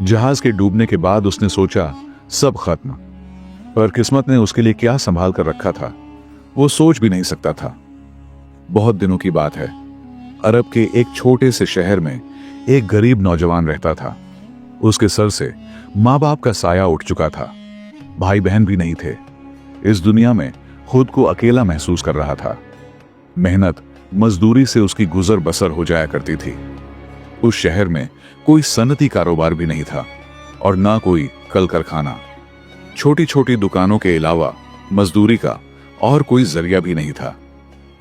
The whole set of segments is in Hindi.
जहाज के डूबने के बाद उसने सोचा सब खत्म, पर किस्मत ने उसके लिए क्या संभाल कर रखा था वो सोच भी नहीं सकता था। बहुत दिनों की बात है। अरब के एक छोटे से शहर में एक गरीब नौजवान रहता था। उसके सर से माँ बाप का साया उठ चुका था, भाई बहन भी नहीं थे। इस दुनिया में खुद को अकेला महसूस कर रहा था। मेहनत मजदूरी से उसकी गुजर बसर हो जाया करती थी। उस शहर में कोई सनती कारोबार भी नहीं था और ना कोई कल कारखाना। छोटी छोटी दुकानों के अलावा मजदूरी का और कोई जरिया भी नहीं था।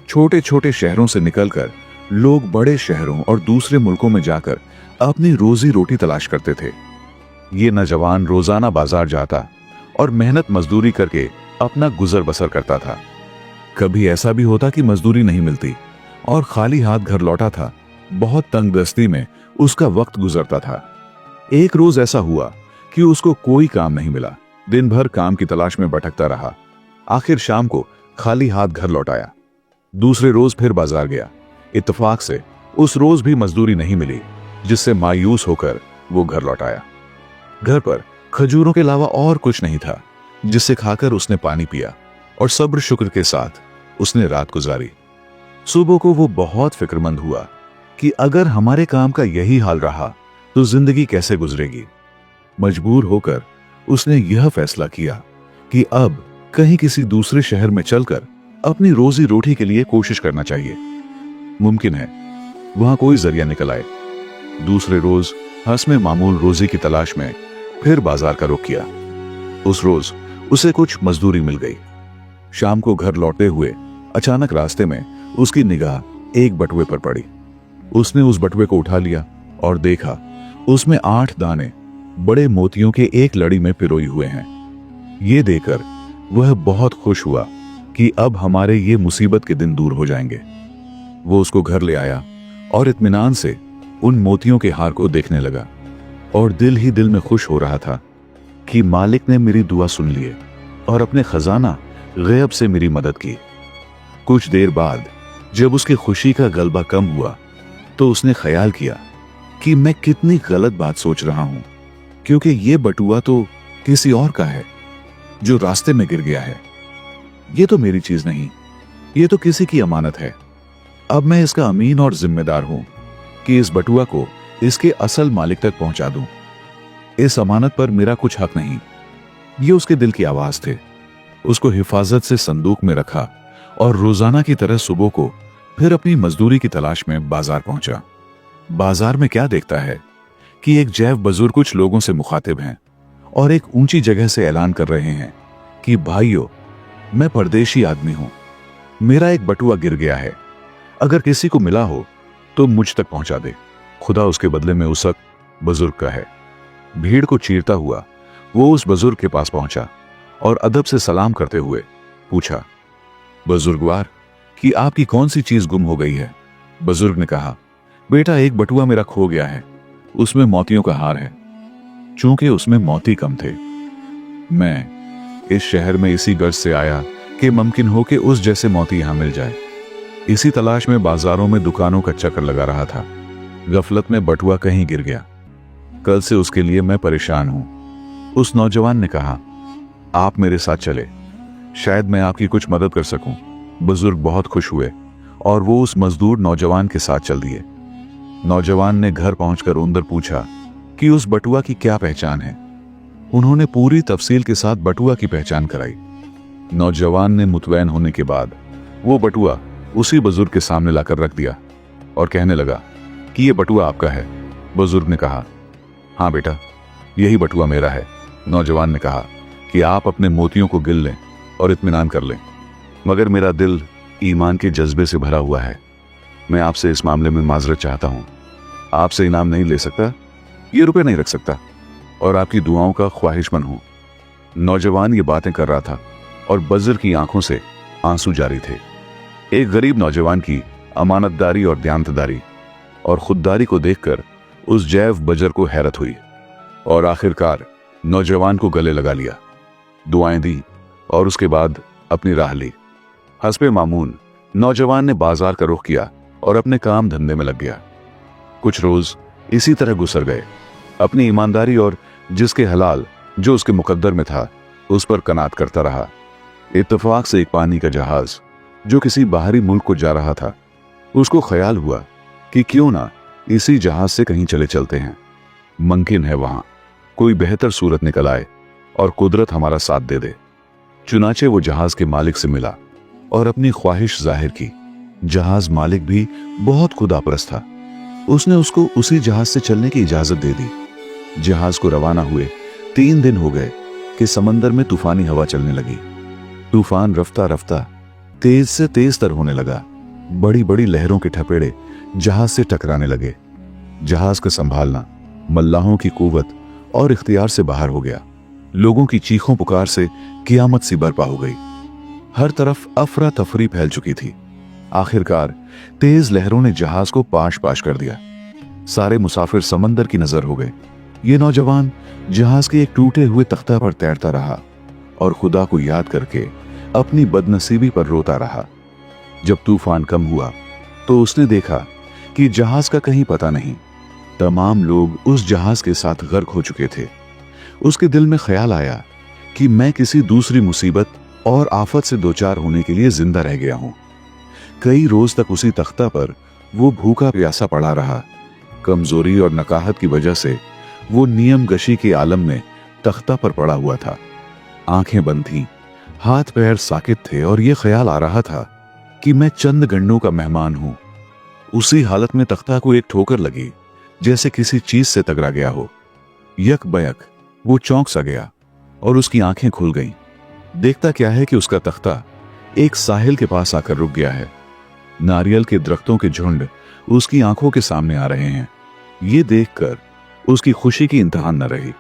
छोटे छोटे शहरों से निकलकर लोग बड़े शहरों और दूसरे मुल्कों में जाकर अपनी रोजी रोटी तलाश करते थे। ये नौजवान रोजाना बाजार जाता और मेहनत मजदूरी करके अपना गुजर बसर करता था। कभी ऐसा भी होता कि मजदूरी नहीं मिलती और खाली हाथ घर लौटा था। बहुत तंगदस्ती में उसका वक्त गुजरता था। एक रोज ऐसा हुआ कि उसको कोई काम नहीं मिला। दिन भर काम की तलाश में भटकता रहा। आखिर शाम को खाली हाथ घर लौट आया। दूसरे रोज फिर बाजार गया। इत्तेफाक से उस रोज भी मजदूरी नहीं मिली, जिससे मायूस होकर वो घर लौट आया। घर पर खजूरों के अलावा और कुछ नहीं था, जिससे खाकर उसने पानी पिया और सब्र शुक्र के साथ उसने रात गुजारी। सुबह को वो बहुत फिक्रमंद हुआ कि अगर हमारे काम का यही हाल रहा तो जिंदगी कैसे गुजरेगी। मजबूर होकर उसने यह फैसला किया कि अब कहीं किसी दूसरे शहर में चलकर अपनी रोजी रोटी के लिए कोशिश करना चाहिए। मुमकिन है वहां कोई जरिया निकल आए। दूसरे रोज हस्मे मामूल रोजी की तलाश में फिर बाजार का रुख किया। उस रोज उसे कुछ मजदूरी मिल गई। शाम को घर लौटते हुए अचानक रास्ते में उसकी निगाह एक बटुए पर पड़ी। उसने उस बटुए को उठा लिया और देखा उसमें 8 दाने बड़े मोतियों के एक लड़ी में पिरोए हुए हैं। ये देखकर वह बहुत खुश हुआ कि अब हमारे ये मुसीबत के दिन दूर हो जाएंगे। वो उसको घर ले आया और इत्मीनान से उन मोतियों के हार को देखने लगा और दिल ही दिल में खुश हो रहा था कि मालिक ने मेरी दुआ सुन ली है और अपने खजाना गैब से मेरी मदद की। कुछ देर बाद जब उसकी खुशी का गलबा कम हुआ तो उसने ख्याल किया कि मैं कितनी गलत बात सोच रहा हूं, क्योंकि ये बटुआ तो किसी और का है जो रास्ते में गिर गया है। ये तो मेरी चीज नहीं, ये तो किसी की अमानत है। अब मैं इसका अमीन और जिम्मेदार हूं कि इस बटुआ को इसके असल मालिक तक पहुंचा दूं। इस अमानत पर मेरा कुछ हक नहीं। ये उसके दिल की आवाज थे। उसको हिफाजत से संदूक में रखा और रोजाना की तरह सुबह को फिर अपनी मजदूरी की तलाश में बाजार पहुंचा। बाजार में क्या देखता है कि एक जैव बुजुर्ग कुछ लोगों से मुखातिब हैं और एक ऊंची जगह से ऐलान कर रहे हैं कि भाइयों, मैं परदेशी आदमी हूं। मेरा एक बटुआ गिर गया है। अगर किसी को मिला हो तो मुझ तक पहुंचा दे। खुदा उसके बदले में उस वक्त बुजुर्ग का है। भीड़ को चीरता हुआ वो उस बुजुर्ग के पास पहुंचा और अदब से सलाम करते हुए पूछा, बुजुर्गवार, कि आपकी कौन सी चीज गुम हो गई है? बुजुर्ग ने कहा, बेटा, एक बटुआ मेरा खो गया है। उसमें मोतियों का हार है। चूंकि उसमें मोती कम थे, मैं इस शहर में इसी गर्ज से आया कि मुमकिन हो कि उस जैसे मोती यहां मिल जाए। इसी तलाश में बाजारों में दुकानों का चक्कर लगा रहा था। गफलत में बटुआ कहीं गिर गया। कल से उसके लिए मैं परेशान हूं। उस नौजवान ने कहा, आप मेरे साथ चले, शायद मैं आपकी कुछ मदद कर सकूं। बुजुर्ग बहुत खुश हुए और वो उस मजदूर नौजवान के साथ चल दिए। नौजवान ने घर पहुंचकर उन पूछा कि उस बटुआ की क्या पहचान है। उन्होंने पूरी तफसील के साथ बटुआ की पहचान कराई। नौजवान ने मुतमईन होने के बाद वो बटुआ उसी बुजुर्ग के सामने लाकर रख दिया और कहने लगा कि ये बटुआ आपका है। बुजुर्ग ने कहा, हाँ बेटा, यही बटुआ मेरा है। नौजवान ने कहा कि आप अपने मोतियों को गिन लें और इत्मीनान कर लें, मगर मेरा दिल ईमान के जज्बे से भरा हुआ है। मैं आपसे इस मामले में माजरत चाहता हूं। आपसे इनाम नहीं ले सकता, ये रुपए नहीं रख सकता और आपकी दुआओं का ख्वाहिशमंद हूं। नौजवान ये बातें कर रहा था और बुजुर्ग की आंखों से आंसू जारी थे। एक गरीब नौजवान की अमानतदारी और दयानतदारी और खुददारी को देखकर उस जैव बुजुर्ग को हैरत हुई और आखिरकार नौजवान को गले लगा लिया, दुआएं दी और उसके बाद अपनी राह ली। हस्बे मामून नौजवान ने बाजार का रुख किया और अपने काम धंधे में लग गया। कुछ रोज इसी तरह गुजर गए। अपनी ईमानदारी और जिसके हलाल जो उसके मुकद्दर में था उस पर कनात करता रहा। इत्तेफाक से एक पानी का जहाज जो किसी बाहरी मुल्क को जा रहा था, उसको ख्याल हुआ कि क्यों ना इसी जहाज से कहीं चले चलते हैं। मुमकिन है वहां कोई बेहतर सूरत निकल आए और कुदरत हमारा साथ दे दे। चुनाचे वो जहाज के मालिक से मिला और अपनी ख्वाहिश जाहिर की। जहाज मालिक भी बहुत खुदापरस्त था। उसने उसको उसी जहाज से चलने की इजाजत दे दी। जहाज को रवाना हुए 3 दिन हो गए कि समंदर में तूफानी हवा चलने लगी। तूफान रफ्ता रफ्ता तेज से तेज तर होने लगा। बड़ी बड़ी लहरों के ठपेड़े जहाज से टकराने लगे। जहाज का संभालना मल्लाहों की कुव्वत और इख्तियार से बाहर हो गया। लोगों की चीखों पुकार से कियामत सी बर्पा हो गई। हर तरफ अफरा तफरी फैल चुकी थी। आखिरकार तेज लहरों ने जहाज को पाश पाश कर दिया। सारे मुसाफिर समंदर की नजर हो गए। ये नौजवान जहाज के एक टूटे हुए तख्ता पर तैरता रहा और खुदा को याद करके अपनी बदनसीबी पर रोता रहा। जब तूफान कम हुआ तो उसने देखा कि जहाज का कहीं पता नहीं। तमाम लोग उस जहाज के साथ गर्क हो चुके थे। उसके दिल में ख्याल आया कि मैं किसी दूसरी मुसीबत और आफत से दोचार होने के लिए जिंदा रह गया हूं। कई रोज तक उसी तख्ता पर वो भूखा प्यासा पड़ा रहा। कमजोरी और नकाहत की वजह से वो नियम गशी के आलम में तख्ता पर पड़ा हुआ था। आंखें बंद थीं, हाथ पैर साकित थे और ये ख्याल आ रहा था कि मैं चंद घंटों का मेहमान हूं। उसी हालत में तख्ता को एक ठोकर लगी, जैसे किसी चीज से टकरा गया हो। यक बयक वो चौंक सा गया और उसकी आंखें खुल गईं। देखता क्या है कि उसका तख्ता एक साहिल के पास आकर रुक गया है। नारियल के दरख्तों के झुंड उसकी आंखों के सामने आ रहे हैं। ये देखकर उसकी खुशी की इंतहा न रही।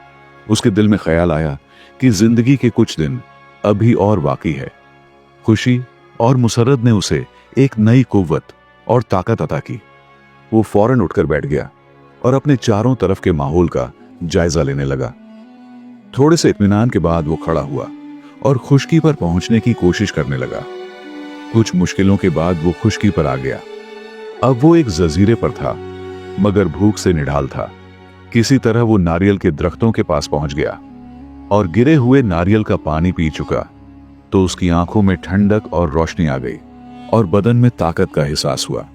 उसके दिल में ख्याल आया कि जिंदगी के कुछ दिन अभी और बाकी है। खुशी और मुसर्रत ने उसे एक नई कुव्वत और ताकत अता की। वो फौरन उठकर बैठ गया और अपने चारों तरफ के माहौल का जायजा लेने लगा। थोड़े से इत्मीनान के बाद वो खड़ा हुआ और खुश्की पर पहुंचने की कोशिश करने लगा। कुछ मुश्किलों के बाद वो खुश्की पर आ गया। अब वो एक जजीरे पर था, मगर भूख से निढाल था। किसी तरह वो नारियल के दरख्तों के पास पहुंच गया और गिरे हुए नारियल का पानी पी चुका तो उसकी आंखों में ठंडक और रोशनी आ गई और बदन में ताकत का एहसास हुआ।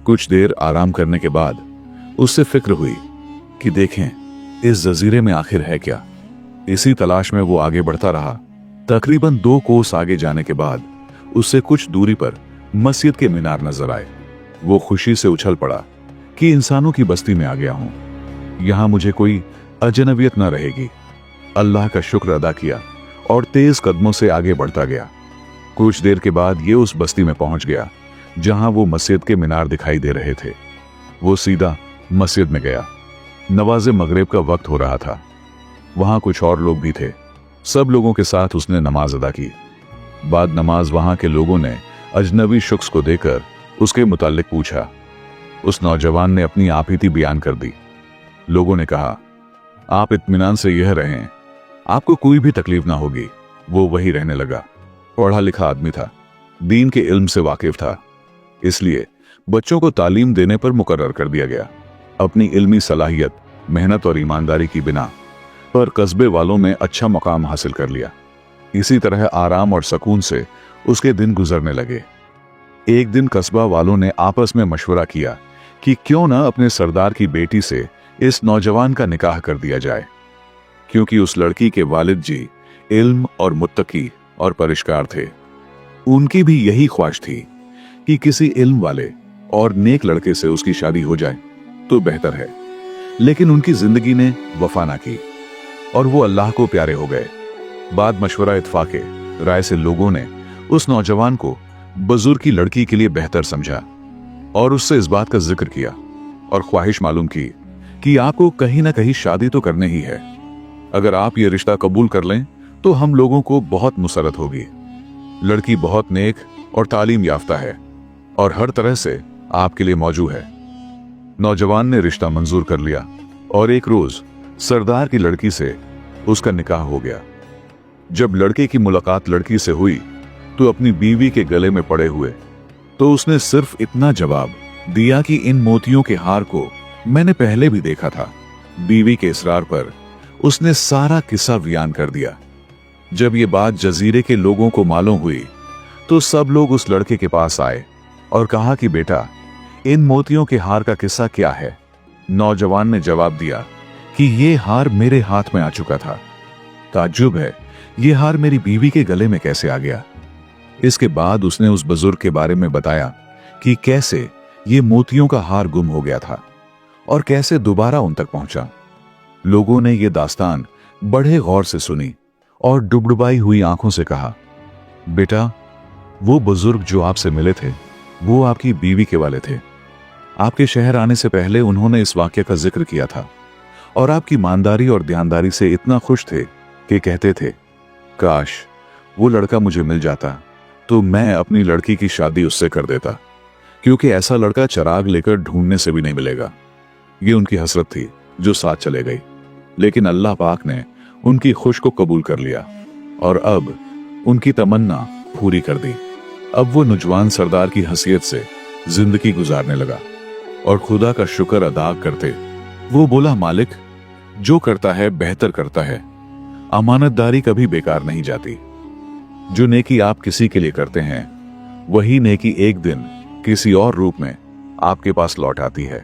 कुछ देर आराम करने के बाद उससे फिक्र हुई कि देखें इस जजीरे में आखिर है क्या। इसी तलाश में वो आगे बढ़ता रहा। तकरीबन 2 कोस आगे जाने के बाद उससे कुछ दूरी पर मस्जिद के मीनार नजर आए। वो खुशी से उछल पड़ा कि इंसानों की बस्ती में आ गया हूं। यहां मुझे कोई अजनबियत न रहेगी। अल्लाह का शुक्र अदा किया और तेज कदमों से आगे बढ़ता गया। कुछ देर के बाद ये उस बस्ती में पहुंच गया जहां वो मस्जिद के मीनार दिखाई दे रहे थे। वो सीधा मस्जिद में गया। नवाज़े मगरिब का वक्त हो रहा था। वहां कुछ और लोग भी थे। सब लोगों के साथ उसने नमाज अदा की। बाद नमाज वहां के लोगों ने अजनबी शख्स को देकर उसके मुताल्लिक पूछा। उस नौजवान ने अपनी आपीती बयान कर दी। लोगों ने कहा, आप इत्मीनान से यह रहें, आपको कोई भी तकलीफ ना होगी। वो वही रहने लगा। पढ़ा लिखा आदमी था, दीन के इल्म से वाकिफ था, इसलिए बच्चों को तालीम देने पर मुकर्रर कर दिया गया। अपनी इल्मी सलाहियत, मेहनत और ईमानदारी की बिना पर कस्बे वालों में अच्छा मकाम हासिल कर लिया। इसी तरह आराम और सुकून से उसके दिन गुजरने लगे। एक दिन कस्बा वालों ने आपस में मशवरा किया कि क्यों ना अपने सरदार की बेटी से इस नौजवान का निकाह कर दिया जाए, क्योंकि उस लड़की के वालिद जी इल्म और मुत्तकी और परिष्कार थे। उनकी भी यही ख्वाहिश थी कि किसी इल्म वाले और नेक लड़के से उसकी शादी हो जाए तो बेहतर है। लेकिन उनकी जिंदगी ने वफा ना की और वो अल्लाह को प्यारे हो गए। बाद मशवरा इत्फाके राय से लोगों ने उस नौजवान को बुजुर्ग की लड़की के लिए बेहतर समझा और उससे इस बात का जिक्र किया और ख्वाहिश मालूम की कि आपको कहीं ना कहीं शादी तो करने ही है। अगर आप ये रिश्ता कबूल कर लें तो हम लोगों को बहुत मुसरत होगी। लड़की बहुत नेक और तालीम याफ्ता है और हर तरह से आपके लिए मौजूद है। नौजवान ने रिश्ता मंजूर कर लिया और एक रोज सरदार की लड़की से उसका निकाह हो गया। जब लड़के की मुलाकात लड़की से हुई तो अपनी बीवी के गले में पड़े हुए तो उसने सिर्फ इतना जवाब दिया कि इन मोतियों के हार को मैंने पहले भी देखा था। बीवी के इसरार पर उसने सारा किस्सा बयान कर दिया। जब ये बात जजीरे के लोगों को मालूम हुई तो सब लोग उस लड़के के पास आए और कहा कि बेटा, इन मोतियों के हार का किस्सा क्या है। नौजवान ने जवाब दिया कि ये हार मेरे हाथ में आ चुका था। ताज्जुब है, ये हार मेरी बीवी के गले में कैसे आ गया। इसके बाद उसने उस बुजुर्ग के बारे में बताया कि कैसे ये मोतियों का हार गुम हो गया था और कैसे दोबारा उन तक पहुंचा। लोगों ने ये दास्तान बड़े गौर से सुनी और डुबडुबाई हुई आंखों से कहा, बेटा, वो बुजुर्ग जो आपसे मिले थे वो आपकी बीवी के वाले थे। आपके शहर आने से पहले उन्होंने इस वाक्य का जिक्र किया था और आपकी ईमानदारी और ध्यानदारी से इतना खुश थे कि कहते थे, काश वो लड़का मुझे मिल जाता तो मैं अपनी लड़की की शादी उससे कर देता, क्योंकि ऐसा लड़का चिराग लेकर ढूंढने से भी नहीं मिलेगा। ये उनकी हसरत थी जो साथ चले गई, लेकिन अल्लाह पाक ने उनकी खुश को कबूल कर लिया और अब उनकी तमन्ना पूरी कर दी। अब वो नौजवान सरदार की हैसियत से जिंदगी गुजारने लगा और खुदा का शुक्र अदा करते वो बोला, मालिक, जो करता है बेहतर करता है। अमानतदारी कभी बेकार नहीं जाती। जो नेकी आप किसी के लिए करते हैं वही नेकी एक दिन किसी और रूप में आपके पास लौट आती है।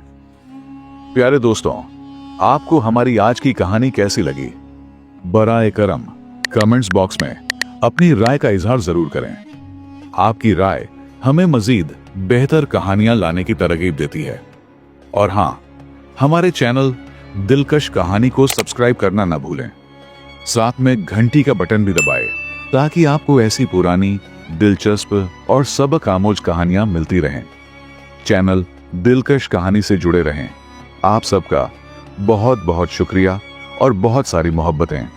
प्यारे दोस्तों, आपको हमारी आज की कहानी कैसी लगी? बराए करम कमेंट्स बॉक्स में अपनी राय का इजहार जरूर करें। आपकी राय हमें मजीद बेहतर कहानियां लाने की तरगीब देती है। और हां, हमारे चैनल दिलकश कहानी को सब्सक्राइब करना ना भूलें। साथ में घंटी का बटन भी दबाएं ताकि आपको ऐसी पुरानी, दिलचस्प और सबक आमोज कहानियां मिलती रहें। चैनल दिलकश कहानी से जुड़े रहें। आप सबका बहुत बहुत शुक्रिया और बहुत सारी मोहब्बतें।